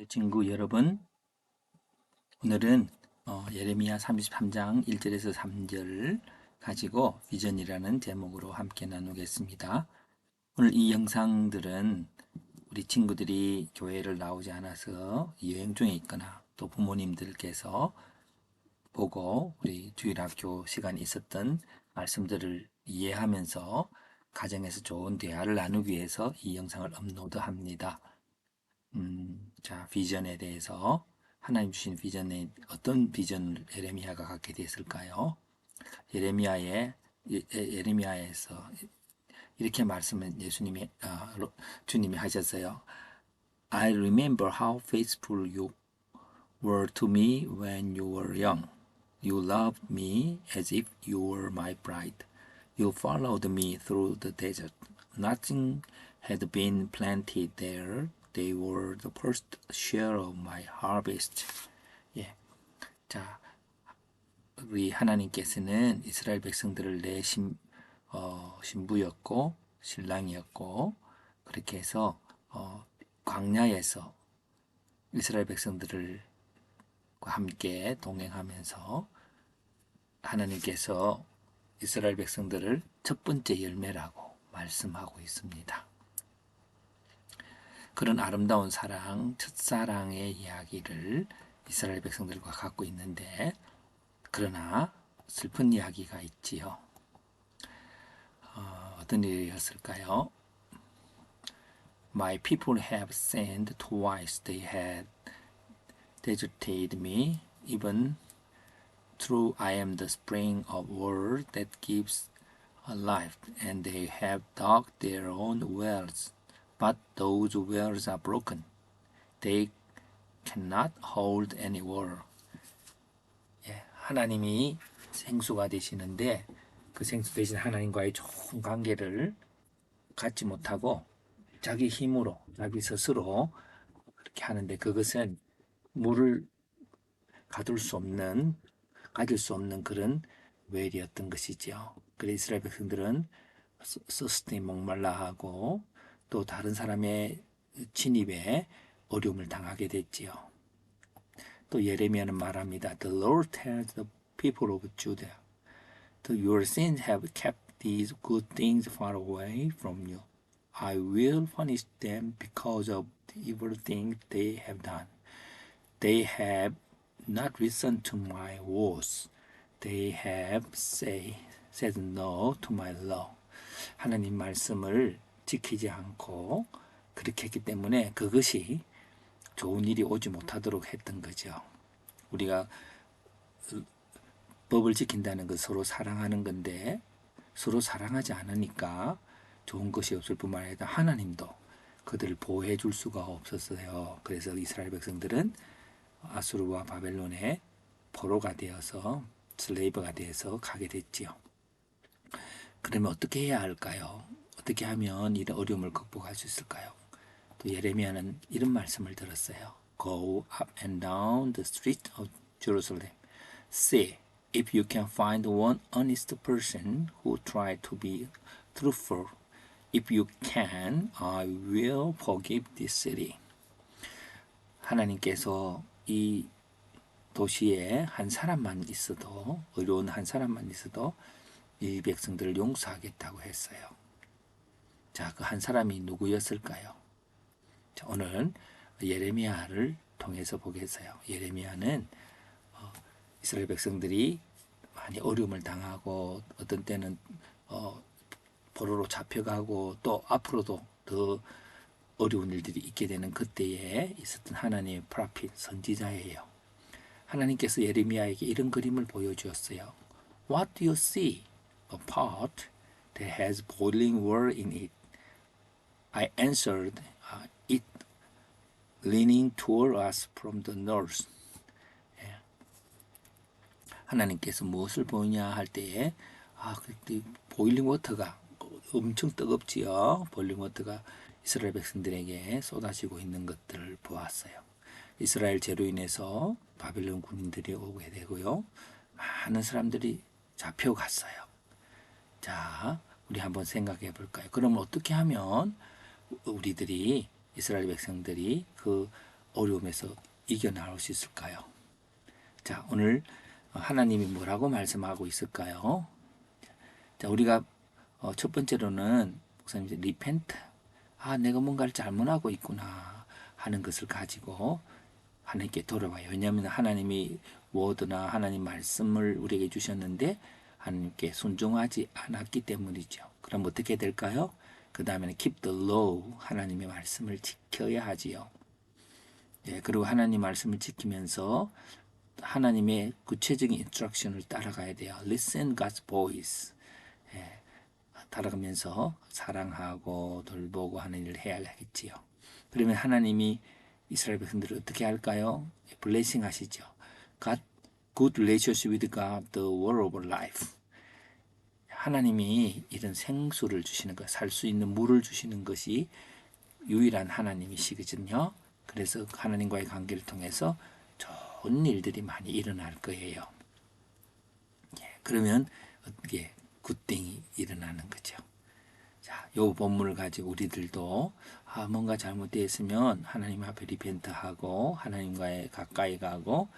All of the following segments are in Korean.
친구 여러분, 오늘은 예레미야 33장 1절에서 3절을 가지고 비전이라는 제목으로 함께 나누겠습니다. 오늘 이 영상들은 우리 친구들이 교회를 나오지 않아서 여행 중에 있거나 또 부모님들께서 보고 우리 주일학교 시간에 있었던 말씀들을 이해하면서 가정에서 좋은 대화를 나누기 위해서 이 영상을 업로드합니다. 자, 비전에 대해서 하나님 주신 비전에 어떤 비전을 예레미야가 갖게 됐을까요? 예레미야에서 이렇게 말씀을 주님이 하셨어요. I remember how faithful you were to me when you were young. You loved me as if you were my bride. You followed me through the desert. Nothing had been planted there. They were the first share of my harvest. 예. 자, 우리 하나님께서는 이스라엘 백성들을 신부였고, 신랑이었고, 그렇게 해서, 광야에서 이스라엘 백성들과 함께 동행하면서 하나님께서 이스라엘 백성들을 첫 번째 열매라고 말씀하고 있습니다. 그런 아름다운 사랑, 첫사랑의 이야기를 이스라엘 백성들과 갖고 있는데, 그러나 슬픈 이야기가 있지요. 어떤 일이었을까요? My people have sinned twice. They had deserted me, even though I am the spring of water that gives life, and they have dug their own wells, but those wells are broken. They cannot hold any water. 예, 하나님이 생수가 되시는데 그 생수 되신 하나님과의 좋은 관계를 갖지 못하고 자기 힘으로, 자기 스스로 그렇게 하는데 그것은 물을 가질 수 없는 그런 웰이었던 것이죠. 그래서 이스라엘 백성들은 서스틴 목말라하고 또 다른 사람의 침입에 어려움을 당하게 됐지요. 또 예레미야는 말합니다. The Lord tells the people of Judah, your sins have kept these good things far away from you. I will punish them because of the evil things they have done. They have not listened to my words. They have said no to my law. 하나님 말씀을 지키지 않고 그렇게 했기 때문에 그것이 좋은 일이 오지 못하도록 했던 거죠. 우리가 법을 지킨다는 것 서로 사랑하는 건데 서로 사랑하지 않으니까 좋은 것이 없을 뿐만 아니라 하나님도 그들을 보호해 줄 수가 없었어요. 그래서 이스라엘 백성들은 아수르와 바벨론의 포로가 되어서 슬레이브가 되어서 가게 됐지요. 그러면 어떻게 해야 할까요? 어떻게 하면 이런 어려움을 극복할 수 있을까요? 또 예레미야는 이런 말씀을 들었어요. Go up and down the street of Jerusalem. See if you can find one honest person who try to be truthful. If you can, I will forgive this city. 하나님께서 이 도시에 한 사람만 있어도, 어려운 한 사람만 있어도 이 백성들을 용서하겠다고 했어요. 자, 그 한 사람이 누구였을까요? 자, 오늘 예레미야를 통해서 보겠어요. 예레미야는 이스라엘 백성들이 많이 어려움을 당하고 어떤 때는 포로로 잡혀가고 또 앞으로도 더 어려운 일들이 있게 되는 그때에 있었던 하나님의 프로핏 선지자예요. 하나님께서 예레미야에게 이런 그림을 보여주었어요. What do you see? A pot that has boiling water in it. I answered, it leaning toward us from the north. 하나님께서 무엇을 보이냐 할 때에 그때 보일링 워터가 엄청 뜨겁지요. 보일링 워터가 이스라엘 백성들에게 쏟아지고 있는 것들을 보았어요. 이스라엘 죄로 인해서 바벨론 군인들이 오게 되고요. 많은 사람들이 잡혀갔어요. 자, 우리 한번 생각해 볼까요? 그러면 어떻게 하면 우리들이 이스라엘 백성들이 그 어려움에서 이겨나올 수 있을까요? 자, 오늘 하나님이 뭐라고 말씀하고 있을까요? 자, 우리가 첫 번째로는 목사님 이제 repent, 내가 뭔가를 잘못하고 있구나 하는 것을 가지고 하나님께 돌아와요. 왜냐하면 하나님이 워드나 하나님 말씀을 우리에게 주셨는데 하나님께 순종하지 않았기 때문이죠. 그럼 어떻게 될까요? 그 다음에는 keep the law, 하나님의 말씀을 지켜야 하지요. 예, 그리고 하나님 말씀을 지키면서 하나님의 구체적인 인스트럭션을 따라가야 돼요. Listen God's voice. 예, 따라가면서 사랑하고 돌보고 하는 일을 해야 하겠지요. 그러면 하나님이 이스라엘 백성들을 어떻게 할까요? 블레싱 하시죠. God, good relationship with God, the word of life. 하나님이 이런 생수를 주시는 것, 살 수 있는 물을 주시는 것이 유일한 하나님이시거든요. 그래서 하나님과의 관계를 통해서 좋은 일들이 많이 일어날 거예요. 그러면 어떻게 굿띵이 일어나는 거죠. 자, 요 본문을 가지고 우리들도 뭔가 잘못되었으면 하나님 앞에 리펜트하고 하나님과의 가까이 가고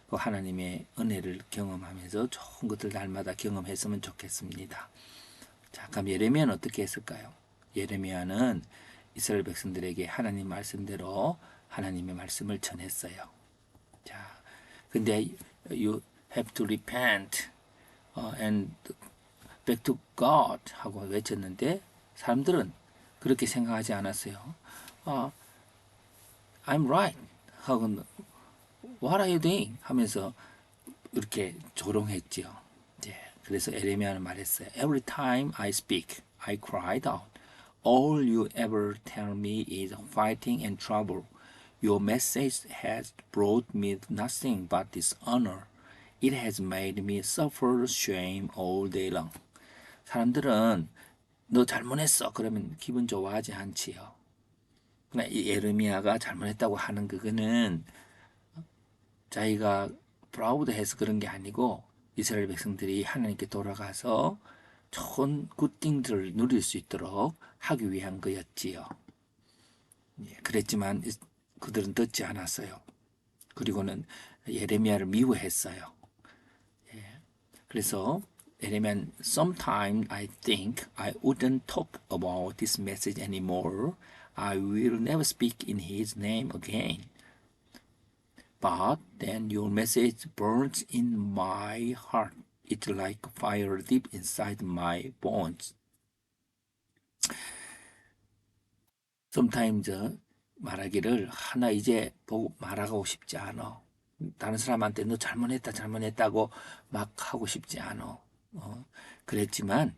그 하나님의 은혜를 경험하면서 좋은 것들 날마다 경험했으면 좋겠습니다. 자, 그럼 예레미야는 어떻게 했을까요? 예레미야는 이스라엘 백성들에게 하나님 말씀대로 하나님의 말씀을 전했어요. 자, 근데 you have to repent and back to God 하고 외쳤는데 사람들은 그렇게 생각하지 않았어요. I'm right 하고 What are you doing? 하면서 이렇게 조롱했지요. 예, 그래서 에레미야는 말했어요. Every time I speak, I cried out. All you ever tell me is fighting and trouble. Your message has brought me nothing but dishonor. It has made me suffer shame all day long. 사람들은 너 잘못했어. 그러면 기분 좋아하지 않지요. 그러나 이 예레미야가 잘못했다고 하는 그거는 자기가 프라우드해서 그런 게 아니고 이스라엘 백성들이 하나님께 돌아가서 좋은 굿띵들을 누릴 수 있도록 하기 위한 거였지요. 그랬지만 그들은 듣지 않았어요. 그리고는 예레미야를 미워했어요. 그래서 예레미야는 Sometimes I think I wouldn't talk about this message anymore. I will never speak in His name again. But then your message burns in my heart. It's like fire deep inside my bones. Sometimes 말하기를 나 이제 보고 말하고 싶지 않아. 다른 사람한테 너 잘못했다고 막 하고 싶지 않아. 그랬지만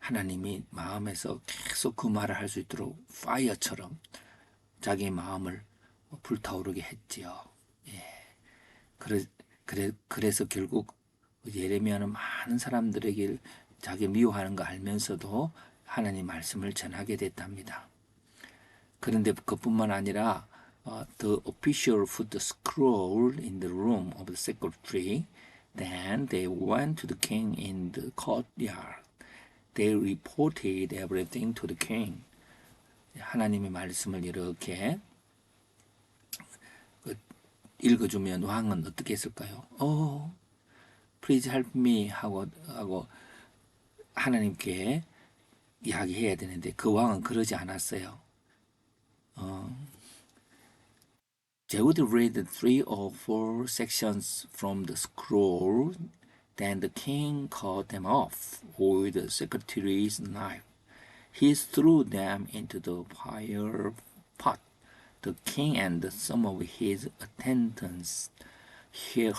하나님이 마음에서 계속 그 말을 할 수 있도록 파이어처럼 자기 마음을 불타오르게 했지요. 예. 그래서 결국 예레미야는 많은 사람들에게 자기 미워하는 거 알면서도 하나님 말씀을 전하게 됐답니다. 그런데 그뿐만 아니라 the official put the scroll in the room of the secretary. Then they went to the king in the courtyard. They reported everything to the king. 하나님의 말씀을 이렇게 읽어주면 왕은 어떻게 했을까요? Please help me 하고 하나님께 이야기해야 되는데 그 왕은 그러지 않았어요. They would read 3 or 4 sections from the scroll. Then the king cut them off with the secretary's knife. He threw them into the fire pot. The king and some of his attendants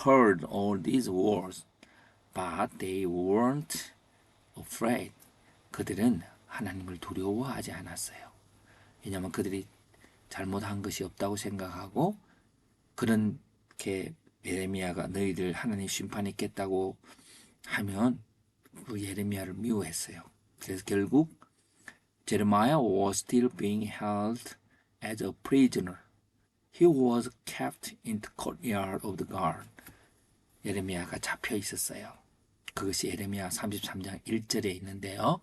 heard all these words, but they weren't afraid. 그들은 하나님을 두려워하지 않았어요. 왜냐하면 그들이 잘못한 것이 없다고 생각하고 그렇게 예레미야가 너희들 하나님 심판했겠다고 하면 그 예레미야를 미워했어요. 그래서 결국 Jeremiah was still being held as a prisoner. He was kept in the courtyard of the guard. 예레미야가 잡혀 있었어요. 그것이 예레미야 33장 1절에 있는데요.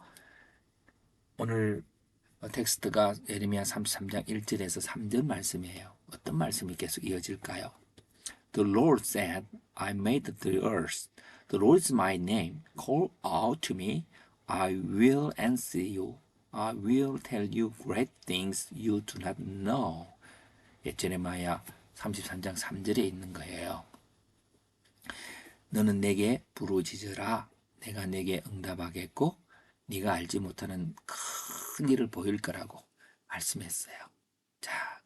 오늘 텍스트가 예레미야 33장 1절에서 3절 말씀이에요. 어떤 말씀이 계속 이어질까요? The Lord said, I made the earth. The Lord is my name. Call out to me. I will answer you. I will tell you great things you do not know. 예레미야 33장 3절에 있는 거예요. 너는 내게 부르짖으라. 내가 내게 응답하겠고 네가 알지 못하는 큰 일을 보일 거라고 말씀했어요. 자,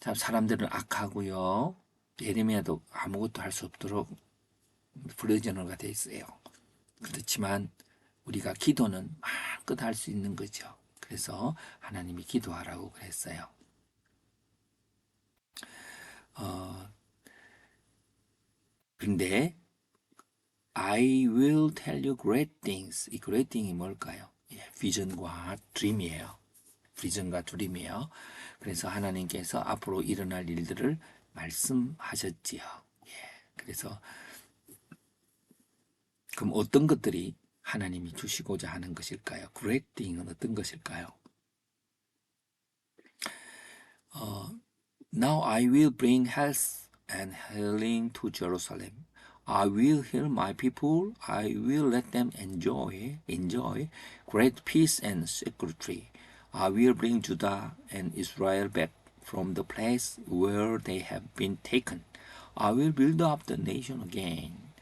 참 사람들은 악하고요. 예레미야도 아무것도 할 수 없도록 프리저너가 돼 있어요. 그렇지만 우리가 기도는 마음껏 할 수 있는 거죠. 그래서 하나님이 기도하라고 그랬어요. 근데 I will tell you great things. 이 great thing이 뭘까요? 예, 비전과 드림이에요. 비전과 드림이에요. 그래서 하나님께서 앞으로 일어날 일들을 말씀하셨지요. 예, 그래서 그럼 어떤 것들이 하나님이 주시고자 하는 것일까요? great thing은 어떤 것일까요? Now I will bring health and healing to Jerusalem. I will heal my people. I will let them enjoy great peace and security. I will bring Judah and Israel back from the place where they have been taken. I will build up the nation again.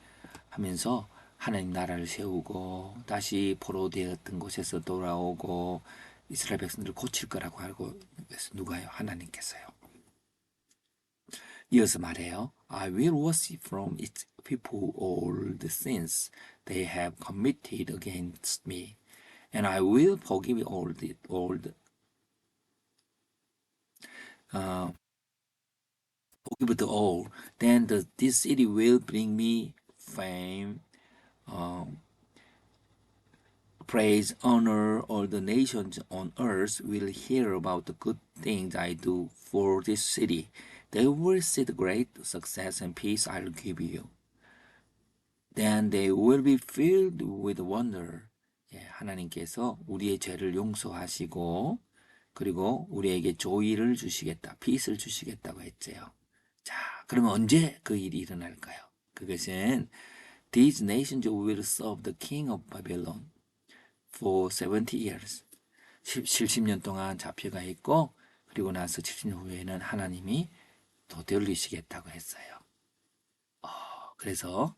하면서 하나님 나라를 세우고 다시 포로되었던 곳에서 돌아오고 이스라엘 백성들을 고칠 거라고 알고 누가요? 하나님께서요. 이어서 말해요. I will wash from its people all the sins they have committed against me, and I will forgive forgive the all. Then this city will bring me fame, praise, honor. All the nations on earth will hear about the good things I do for this city. They will see the great success and peace I'll give you. Then they will be filled with wonder. 예, 하나님께서 우리의 죄를 용서하시고 그리고 우리에게 조의를 주시겠다, peace를 주시겠다고 했지요. 자, 그러면 언제 그 일이 일어날까요? 그것은 These nations will serve the king of Babylon for 70 years. 70년 동안 잡혀가 있고 그리고 나서 70년 후에는 하나님이 또 되돌리시겠다고 했어요. 그래서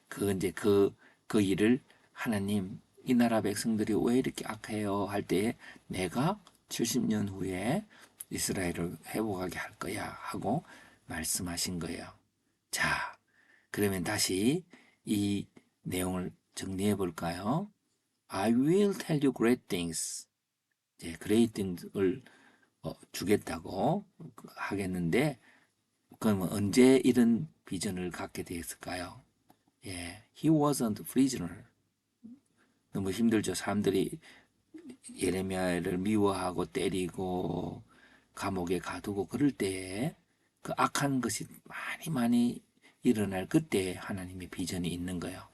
그 일을 하나님 이 나라 백성들이 왜 이렇게 악해요 할 때에 내가 70년 후에 이스라엘을 회복하게 할 거야 하고 말씀하신 거예요. 자, 그러면 다시 이 내용을 정리해 볼까요? I will tell you great things. 이제 great things을 주겠다고 하겠는데 그러면 언제 이런 비전을 갖게 되었을까요? 예, he wasn't prisoner. 너무 힘들죠. 사람들이 예레미야를 미워하고 때리고 감옥에 가두고 그럴 때에 그 악한 것이 많이 일어날 그때 하나님의 비전이 있는 거예요.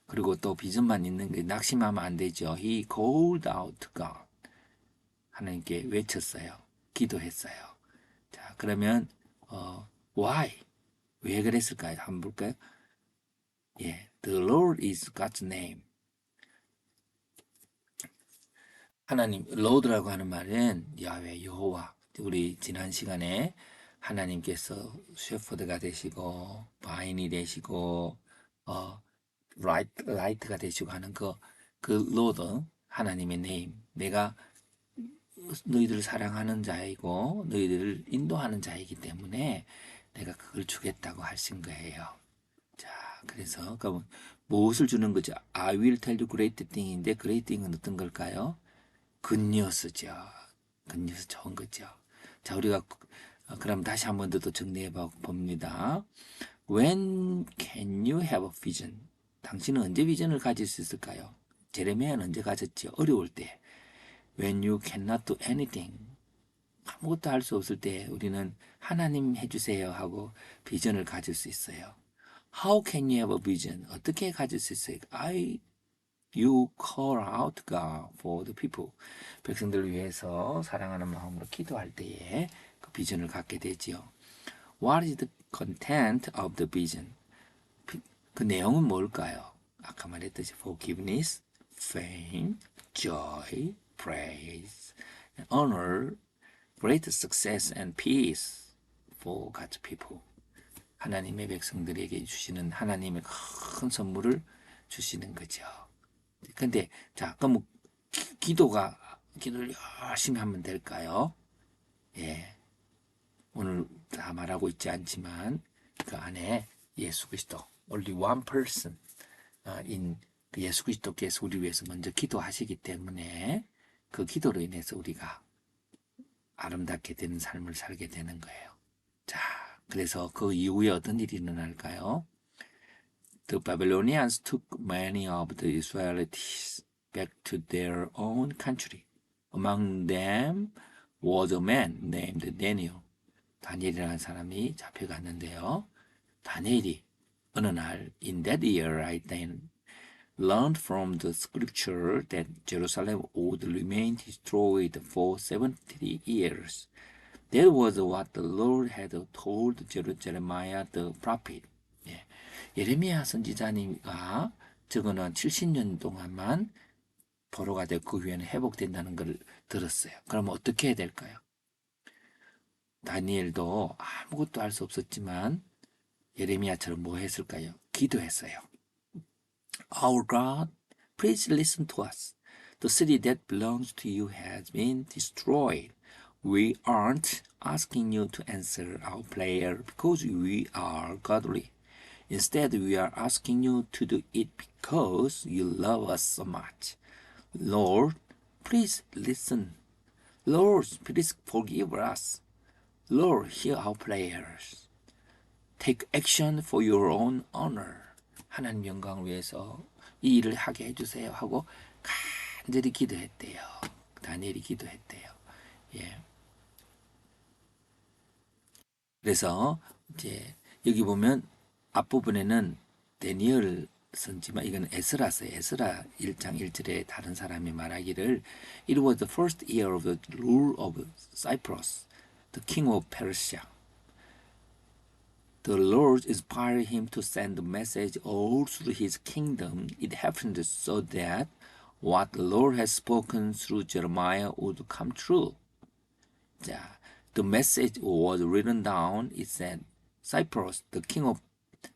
그리고 또 비전만 있는 게 낙심하면 안 되죠. He called out to God. 하나님께 외쳤어요. 기도했어요. 자, 그러면 why? 왜 그랬을까요? 한번 볼까요? 예, the Lord is God's name. 하나님, Lord라고 하는 말은 야훼, 여호와. 우리 지난 시간에 하나님께서 셰퍼드가 되시고 바인이 되시고 라이트가 되시고 하는 그 Lord, 하나님의 name. 내가 너희들을 사랑하는 자이고 너희들을 인도하는 자이기 때문에 내가 그걸 주겠다고 하신 거예요. 자, 그래서 그럼 무엇을 주는 거죠? I will tell you great thing인데 great thing은 어떤 걸까요? 굿뉴스죠. 굿뉴스 좋은 거죠. 자, 우리가 그럼 다시 한 번 더 정리해 봅니다. When can you have a vision? 당신은 언제 비전을 가질 수 있을까요? 제레미야는 언제 가졌죠? 어려울 때. When you cannot do anything. 아무것도 할 수 없을 때 우리는 하나님 해주세요 하고 비전을 가질 수 있어요. How can you have a vision? 어떻게 가질 수 있어요? You call out God for the people. 백성들을 위해서 사랑하는 마음으로 기도할 때에 그 비전을 갖게 되지요. What is the content of the vision? 그 내용은 뭘까요? 아까 말했듯이 forgiveness, fame, joy, praise, honor, great success and peace for God's people. 하나님의 백성들에게 주시는 하나님의 큰 선물을 주시는 거죠. 근데 자, 그럼 기도를 열심히 하면 될까요? 예. 오늘 다 말하고 있지 않지만 그 안에 예수 그리스도 only one person 인 예수 그리스도께서 우리 위해서 먼저 기도하시기 때문에 그 기도로 인해서 우리가 아름답게 되는 삶을 살게 되는 거예요. 자, 그래서 그 이후에 어떤 일이 일어날까요? The Babylonians took many of the Israelites back to their own country. Among them was a man named Daniel. 다니엘이라는 사람이 잡혀갔는데요. 다니엘이 어느 날 in that year I then learned from the scripture that Jerusalem would remain destroyed for 70 years. That was what the Lord had told Jeremiah the prophet. 예. 예레미야 선지자님과 저거는 70년 동안만 포로가 되고 그 후에는 회복된다는 걸 들었어요. 그러면 어떻게 해야 될까요? 다니엘도 아무것도 할 수 없었지만 예레미야처럼 뭐 했을까요? 기도했어요. Our God, please listen to us. The city that belongs to you has been destroyed. We aren't asking you to answer our prayer because we are godly. Instead, we are asking you to do it because you love us so much. Lord, please listen. Lord, please forgive us. Lord, hear our prayers. Take action for your own honor. 하나님 영광을 위해서 이 일을 하게 해주세요 하고 간절히 기도했대요. 다니엘이 기도했대요. 예. 그래서 이제 여기 보면 앞부분에는 다니엘 선지만 이건 에스라서요. 에스라 1장 1절에 다른 사람이 말하기를 It was the first year of the rule of Cyprus, the king of Persia. The Lord inspired him to send the message all through his kingdom. It happened so that what the Lord has spoken through Jeremiah would come true. 자, the message was written down. It said, Cyprus, the king of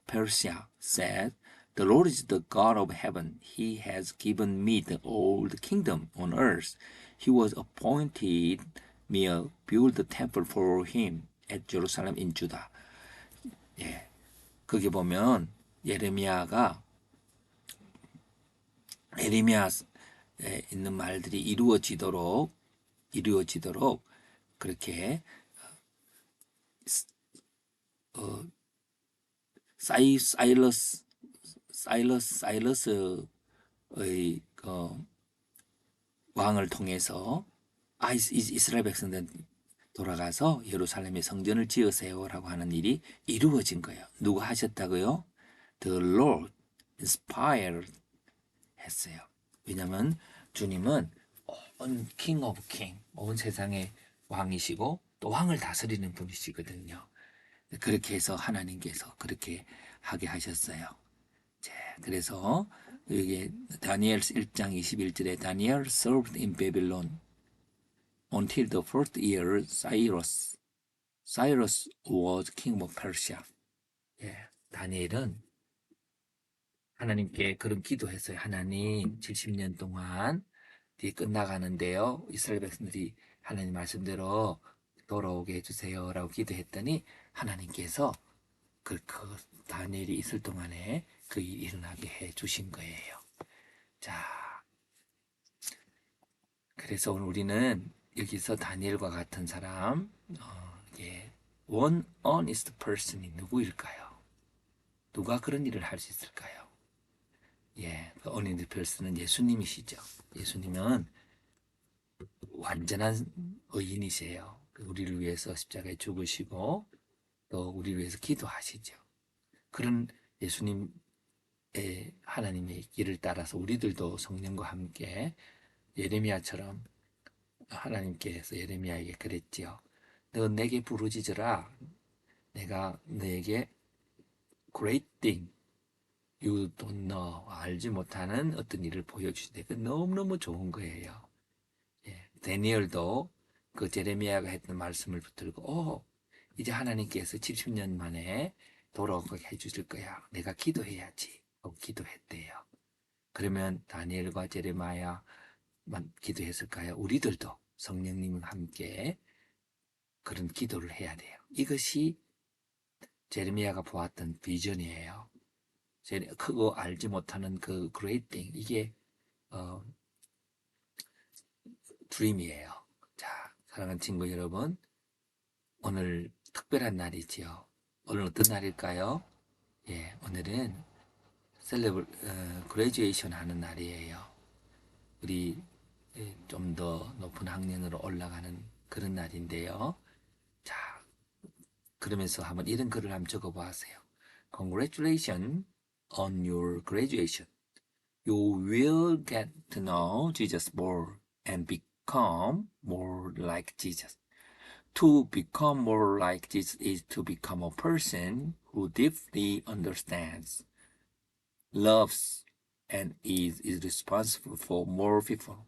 Persia, said, The Lord is the God of heaven. He has given me the old kingdom on earth. He was appointed me to build the temple for him at Jerusalem in Judah. 예, 거기 보면 예레미야에 있는 말들이 이루어지도록 그렇게 사일러스의 왕을 통해서 이스라엘 백성들 돌아가서 예루살렘에 성전을 지으세요라고 하는 일이 이루어진 거예요. 누가 하셨다고요? The Lord inspired 했어요. 왜냐하면 주님은 온 King of King, 온 세상의 왕이시고 또 왕을 다스리는 분이시거든요. 그렇게 해서 하나님께서 그렇게 하게 하셨어요. 자, 그래서 여기 다니엘 1장 21절에 Daniel served in Babylon until the first year Cyrus was king of Persia. 예, 다니엘은 하나님께 그런 기도했어요. 하나님 70년 동안 뒤에 끝나가는데요. 이스라엘 백성들이 하나님 말씀대로 돌아오게 해주세요 라고 기도했더니 하나님께서 그 다니엘이 있을 동안에 그 일이 일어나게 해주신 거예요. 자, 그래서 오늘 우리는 여기서 다니엘과 같은 사람, one honest person이 누구일까요? 누가 그런 일을 할 수 있을까요? 예, 그 honest person은 예수님이시죠. 예수님은 완전한 의인이세요. 우리를 위해서 십자가에 죽으시고 또 우리를 위해서 기도하시죠. 그런 예수님의 하나님의 길을 따라서 우리들도 성령과 함께 예레미야처럼 하나님께서 예레미야에게 그랬지요. 너 내게 부르짖으라. 내가 너에게 great thing, you don't know, 알지 못하는 어떤 일을 보여주시대. 그 너무너무 좋은 거예요. 예, 다니엘도 그 제레미야가 했던 말씀을 붙들고, 이제 하나님께서 70년 만에 돌아오게 해주실 거야. 내가 기도해야지. 하고 기도했대요. 그러면 다니엘과 제레미야만 기도했을까요? 우리들도 성령님과 함께 그런 기도를 해야 돼요. 이것이 제레미야가 보았던 비전이에요. 크고 알지 못하는 그 great thing, 이게 어, 드림이에요. 자, 사랑하는 친구 여러분, 오늘 특별한 날이지요. 오늘 어떤 날일까요? 예, 오늘은 그레듀에이션 하는 날이에요. 우리 좀 더 높은 학년으로 올라가는 그런 날인데요. 자, 그러면서 한번 이런 글을 한번 적어보세요. Congratulations on your graduation. You will get to know Jesus more and become more like Jesus. To become more like Jesus is to become a person who deeply understands, loves, and is responsible for more people.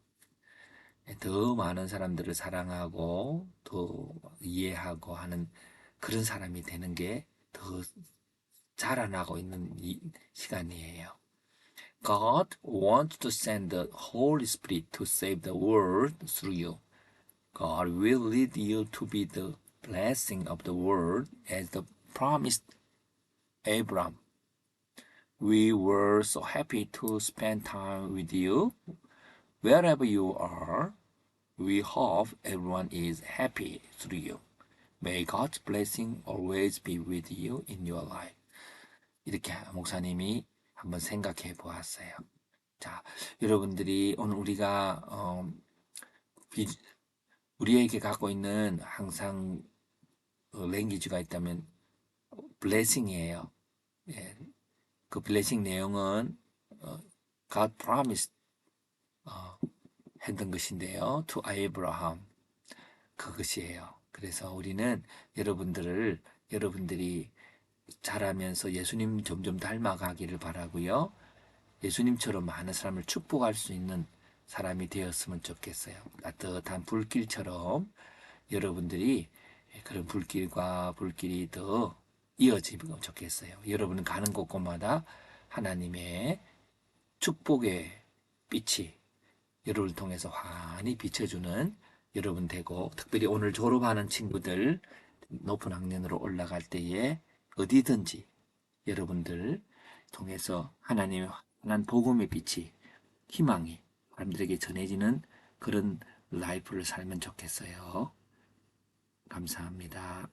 더 많은 사람들을 사랑하고 더 이해하고 하는 그런 사람이 되는 게 더 자라나고 있는 이 시간이에요. God wants to send the Holy Spirit to save the world through you. God will lead you to be the blessing of the world as the promised Abraham. We were so happy to spend time with you. Wherever you are, we hope everyone is happy through you. May God's blessing always be with you in your life. 이렇게 목사님이 한번 생각해 보았어요. 자, 여러분들이 오늘 우리가 우리에게 갖고 있는 항상 랭귀지가 있다면 blessing이에요. 예, 그 blessing 내용은 God promised 했던 것인데요. To Abraham, 그것이에요. 그래서 우리는 여러분들이 자라면서 예수님 점점 닮아가기를 바라고요. 예수님처럼 많은 사람을 축복할 수 있는 사람이 되었으면 좋겠어요. 따뜻한 불길처럼 여러분들이 그런 불길이 더 이어지면 좋겠어요. 여러분은 가는 곳곳마다 하나님의 축복의 빛이 여러분을 통해서 환히 비춰주는 여러분 되고, 특별히 오늘 졸업하는 친구들 높은 학년으로 올라갈 때에 어디든지 여러분들 통해서 하나님의 환한 복음의 빛이, 희망이 사람들에게 전해지는 그런 라이프를 살면 좋겠어요. 감사합니다.